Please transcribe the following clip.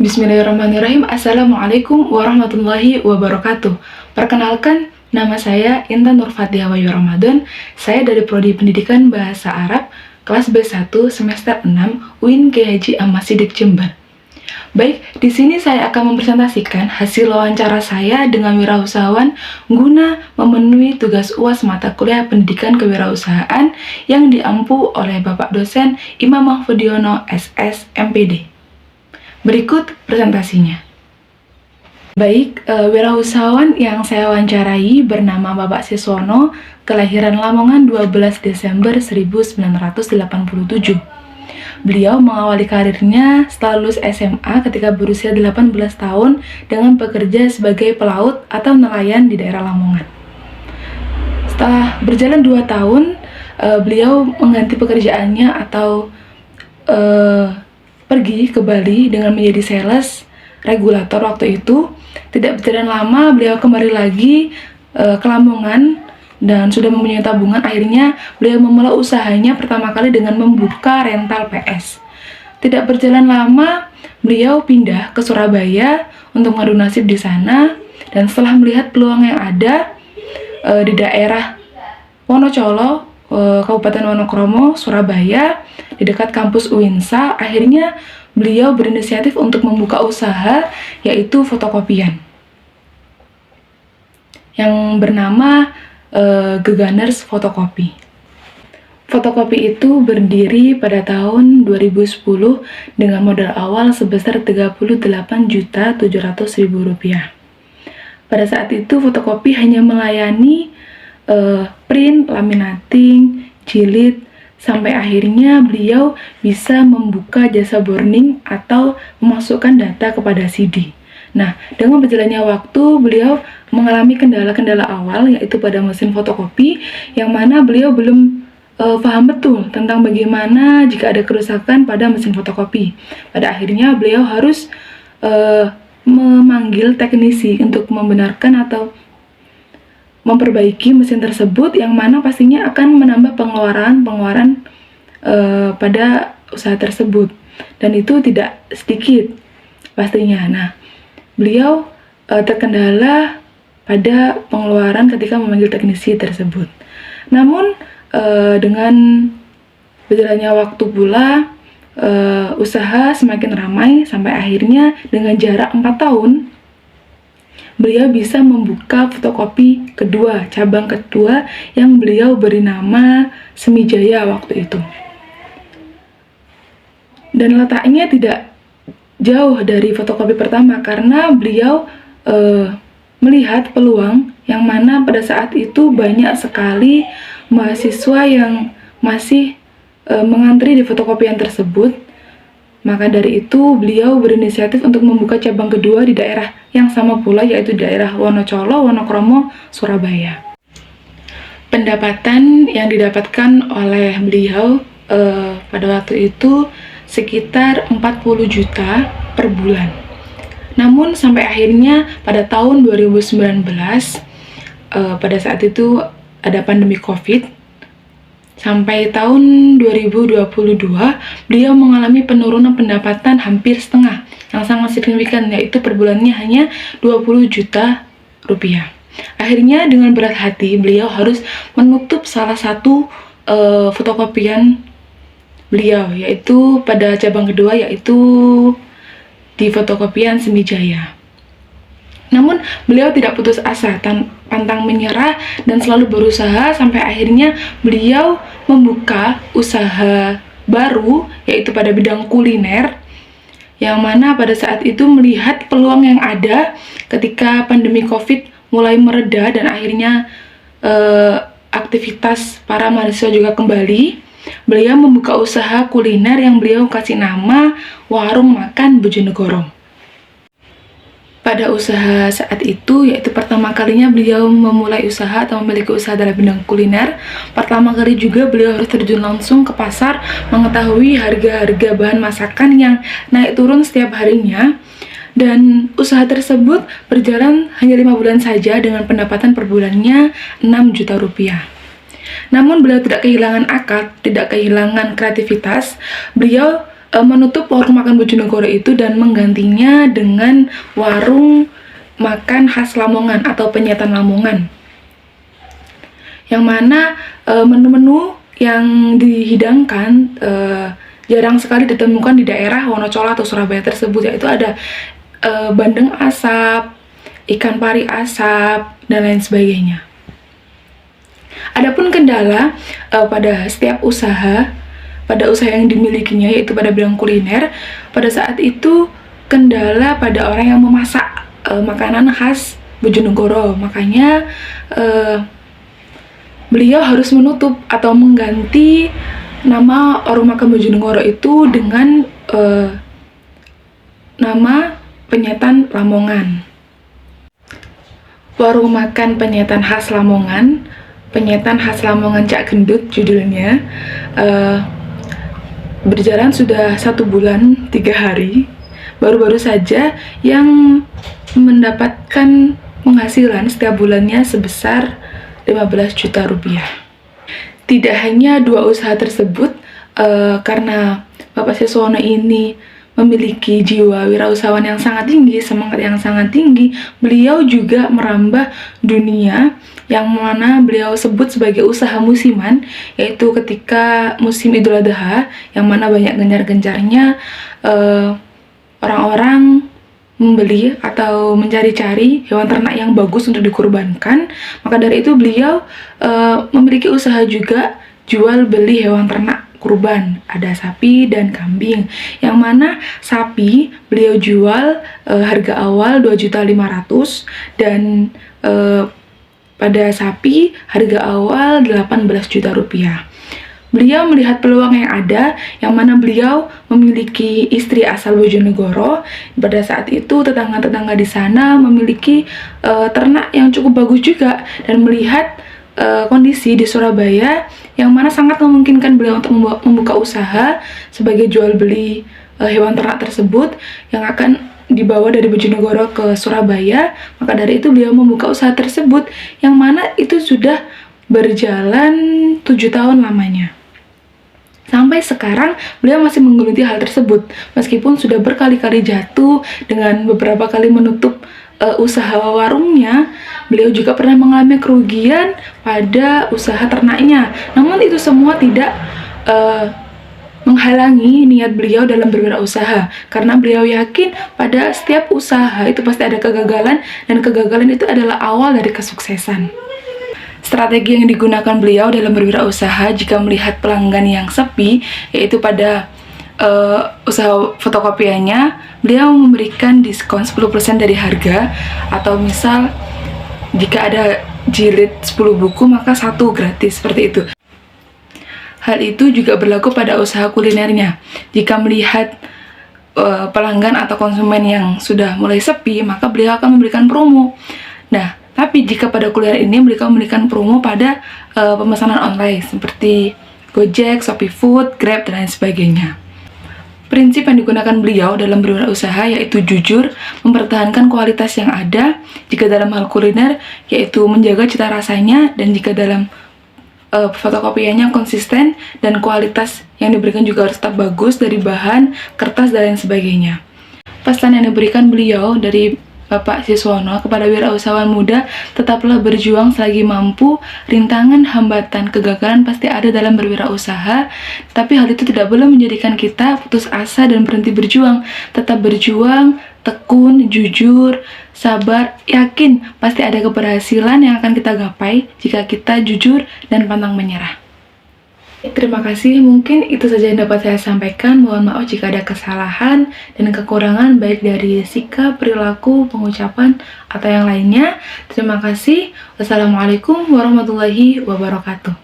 Bismillahirrahmanirrahim. Assalamualaikum warahmatullahi wabarakatuh. Perkenalkan, nama saya Intan Nurfatia Wahyu Ramadan. Saya dari Prodi Pendidikan Bahasa Arab, kelas B1 semester 6 UIN Kiai Haji Ahmad Siddiq Jember. Baik, di sini saya akan mempresentasikan hasil wawancara saya dengan wirausahawan guna memenuhi tugas UAS mata kuliah Pendidikan Kewirausahaan yang diampu oleh Bapak dosen Imam Mahfudiono SS MPD. Berikut presentasinya. Baik, wirausahawan yang saya wawancarai bernama Bapak Siswono, kelahiran Lamongan 12 Desember 1987. Beliau mengawali karirnya setelah lulus SMA ketika berusia 18 tahun dengan bekerja sebagai pelaut atau nelayan di daerah Lamongan. Setelah berjalan 2 tahun, beliau mengganti pekerjaannya atau pergi ke Bali dengan menjadi sales regulator waktu itu. Tidak berjalan lama, beliau kembali lagi ke Lamongan dan sudah mempunyai tabungan. Akhirnya beliau memulai usahanya pertama kali dengan membuka rental PS. Tidak berjalan lama, beliau pindah ke Surabaya untuk mengadu nasib di sana. Dan setelah melihat peluang yang ada di daerah Wonocolo, Kabupaten Wonokromo, Surabaya, di dekat kampus UINSA, akhirnya beliau berinisiatif untuk membuka usaha, yaitu fotokopian yang bernama Geganers Fotokopi. Fotokopi itu berdiri pada tahun 2010 dengan modal awal sebesar Rp38.700.000. Pada saat itu fotokopi hanya melayani print, laminating, jilid, sampai akhirnya beliau bisa membuka jasa burning atau memasukkan data kepada CD. Nah, dengan berjalannya waktu, beliau mengalami kendala-kendala awal, yaitu pada mesin fotokopi, yang mana beliau belum paham betul tentang bagaimana jika ada kerusakan pada mesin fotokopi. Pada akhirnya beliau harus memanggil teknisi untuk membenarkan atau memperbaiki mesin tersebut, yang mana pastinya akan menambah pengeluaran pada usaha tersebut, dan itu tidak sedikit pastinya. Nah, beliau terkendala pada pengeluaran ketika memanggil teknisi tersebut. Namun dengan berjalannya waktu pula, usaha semakin ramai sampai akhirnya dengan jarak 4 tahun beliau bisa membuka fotokopi kedua, cabang kedua yang beliau beri nama Semijaya waktu itu. Dan letaknya tidak jauh dari fotokopi pertama karena beliau melihat peluang yang mana pada saat itu banyak sekali mahasiswa yang masih mengantri di fotokopian tersebut. Maka dari itu beliau berinisiatif untuk membuka cabang kedua di daerah yang sama pula, yaitu daerah Wonocolo, Wonokromo, Surabaya. Pendapatan yang didapatkan oleh beliau pada waktu itu sekitar 40 juta per bulan. Namun sampai akhirnya pada tahun 2019, pada saat itu ada pandemi COVID, sampai tahun 2022, beliau mengalami penurunan pendapatan hampir setengah, yang sangat signifikan, yaitu per bulannya hanya 20 juta rupiah. Akhirnya dengan berat hati, beliau harus menutup salah satu fotokopian beliau, yaitu pada cabang kedua, yaitu di fotokopian Semijaya. Namun beliau tidak putus asa, pantang menyerah, dan selalu berusaha sampai akhirnya beliau membuka usaha baru, yaitu pada bidang kuliner, yang mana pada saat itu melihat peluang yang ada ketika pandemi COVID mulai mereda dan akhirnya aktivitas para mahasiswa juga kembali. Beliau membuka usaha kuliner yang beliau kasih nama Warung Makan Bojonegoro. Pada usaha saat itu, yaitu pertama kalinya beliau memulai usaha atau memiliki usaha dalam bidang kuliner, pertama kali juga beliau harus terjun langsung ke pasar, mengetahui harga-harga bahan masakan yang naik turun setiap harinya. Dan usaha tersebut berjalan hanya 5 bulan saja dengan pendapatan per bulannya 6 juta rupiah. Namun beliau tidak kehilangan akal, tidak kehilangan kreativitas. Beliau menutup warung makan Bojonegoro itu dan menggantinya dengan warung makan khas Lamongan atau penyetan Lamongan. Yang mana menu-menu yang dihidangkan jarang sekali ditemukan di daerah Wonocolo atau Surabaya tersebut, yaitu ada bandeng asap, ikan pari asap, dan lain sebagainya. Adapun kendala pada setiap usaha, pada usaha yang dimilikinya, yaitu pada bidang kuliner, pada saat itu kendala pada orang yang memasak makanan khas Bojonegoro. Makanya beliau harus menutup atau mengganti nama warung makan Bojonegoro itu dengan nama penyetan Lamongan. Warung makan penyetan khas Lamongan, penyetan khas Lamongan Cak Gendut judulnya, berjalan sudah 1 bulan 3 hari. Baru-baru saja yang mendapatkan penghasilan setiap bulannya sebesar 15 juta rupiah. Tidak hanya 2 usaha tersebut, karena Bapak Siswono ini memiliki jiwa wirausahawan yang sangat tinggi, semangat yang sangat tinggi, beliau juga merambah dunia yang mana beliau sebut sebagai usaha musiman, yaitu ketika musim Idul Adha, yang mana banyak gencar-gencarnya orang-orang membeli atau mencari-cari hewan ternak yang bagus untuk dikurbankan. Maka dari itu beliau memiliki usaha juga jual beli hewan ternak kurban. Ada sapi dan kambing, yang mana sapi beliau jual harga awal 2.500.000 dan pada sapi harga awal 18 juta rupiah. Beliau melihat peluang yang ada, yang mana beliau memiliki istri asal Bojonegoro. Pada saat itu tetangga-tetangga di sana memiliki ternak yang cukup bagus juga, dan melihat kondisi di Surabaya yang mana sangat memungkinkan beliau untuk membuka usaha sebagai jual beli hewan ternak tersebut yang akan dibawa dari Bojonegoro ke Surabaya. Maka dari itu beliau membuka usaha tersebut, yang mana itu sudah berjalan 7 tahun lamanya. Sampai sekarang beliau masih menggeluti hal tersebut, meskipun sudah berkali-kali jatuh dengan beberapa kali menutup usaha warungnya. Beliau juga pernah mengalami kerugian pada usaha ternaknya. Namun itu semua tidak menghalangi niat beliau dalam berwirausaha, karena beliau yakin pada setiap usaha itu pasti ada kegagalan, dan kegagalan itu adalah awal dari kesuksesan. Strategi yang digunakan beliau dalam berwirausaha jika melihat pelanggan yang sepi, yaitu pada usaha fotokopiannya, beliau memberikan diskon 10% dari harga, atau misal jika ada jilid 10 buku maka 1 gratis, seperti itu. Hal itu juga berlaku pada usaha kulinernya. Jika melihat pelanggan atau konsumen yang sudah mulai sepi, maka beliau akan memberikan promo. Nah, tapi jika pada kuliner ini beliau memberikan promo pada pemesanan online seperti Gojek, Shopee Food, Grab, dan lain sebagainya. Prinsip yang digunakan beliau dalam berwirausaha yaitu jujur, mempertahankan kualitas yang ada jika dalam hal kuliner, yaitu menjaga cita rasanya, dan jika dalam fotokopiannya konsisten dan kualitas yang diberikan juga harus tetap bagus dari bahan, kertas, dan lain sebagainya. Pesan yang diberikan beliau dari Bapak Siswono kepada wirausahawan muda, tetaplah berjuang selagi mampu. Rintangan, hambatan, kegagalan pasti ada dalam berwirausaha, tapi hal itu tidak boleh menjadikan kita putus asa dan berhenti berjuang. Tetap berjuang, tekun, jujur, sabar, yakin pasti ada keberhasilan yang akan kita gapai jika kita jujur dan pantang menyerah. Terima kasih, mungkin itu saja yang dapat saya sampaikan. Mohon maaf jika ada kesalahan dan kekurangan baik dari sikap, perilaku, pengucapan, atau yang lainnya. Terima kasih. Wassalamualaikum warahmatullahi wabarakatuh.